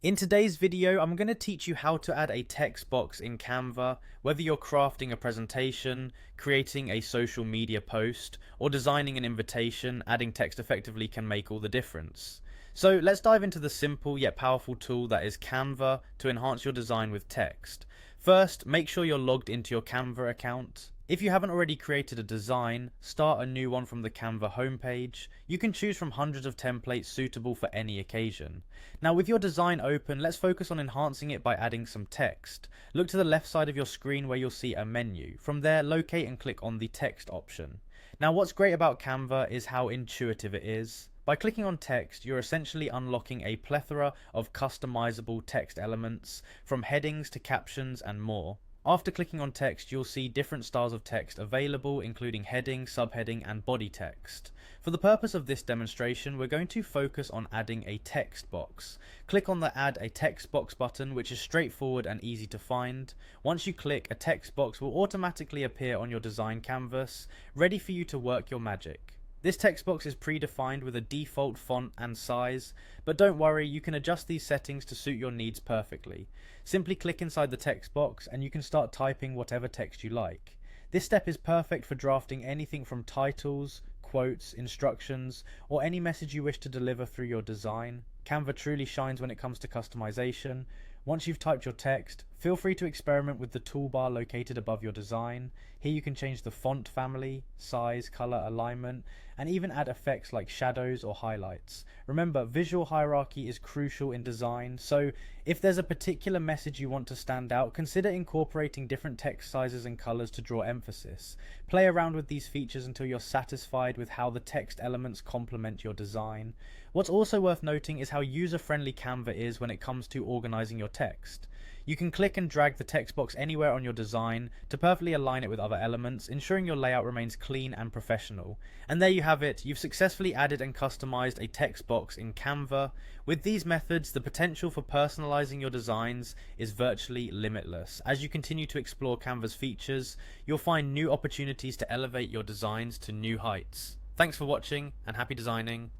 In today's video, I'm going to teach you how to add a text box in Canva, whether you're crafting a presentation, creating a social media post, or designing an invitation. Adding text effectively can make all the difference. So let's dive into the simple yet powerful tool that is Canva to enhance your design with text. First, make sure you're logged into your Canva account. If you haven't already created a design, start a new one from the Canva homepage. You can choose from hundreds of templates suitable for any occasion. Now with your design open, let's focus on enhancing it by adding some text. Look to the left side of your screen where you'll see a menu. From there, locate and click on the text option. Now what's great about Canva is how intuitive it is. By clicking on text, you're essentially unlocking a plethora of customizable text elements, from headings to captions and more. After clicking on text, you'll see different styles of text available, including heading, subheading, and body text. For the purpose of this demonstration, we're going to focus on adding a text box. Click on the Add a Text Box button, which is straightforward and easy to find. Once you click, a text box will automatically appear on your design canvas, ready for you to work your magic. This text box is predefined with a default font and size, but don't worry, you can adjust these settings to suit your needs perfectly. Simply click inside the text box and you can start typing whatever text you like. This step is perfect for drafting anything from titles, quotes, instructions, or any message you wish to deliver through your design. Canva truly shines when it comes to customization. Once you've typed your text, feel free to experiment with the toolbar located above your design. Here you can change the font family, size, color, alignment, and even add effects like shadows or highlights. Remember, visual hierarchy is crucial in design, so if there's a particular message you want to stand out, consider incorporating different text sizes and colors to draw emphasis. Play around with these features until you're satisfied with how the text elements complement your design. What's also worth noting is how user-friendly Canva is when it comes to organizing your text. You can click and drag the text box anywhere on your design to perfectly align it with other elements, ensuring your layout remains clean and professional. And there you have it, you've successfully added and customized a text box in Canva. With these methods, the potential for personalizing your designs is virtually limitless. As you continue to explore Canva's features, you'll find new opportunities to elevate your designs to new heights. Thanks for watching and happy designing.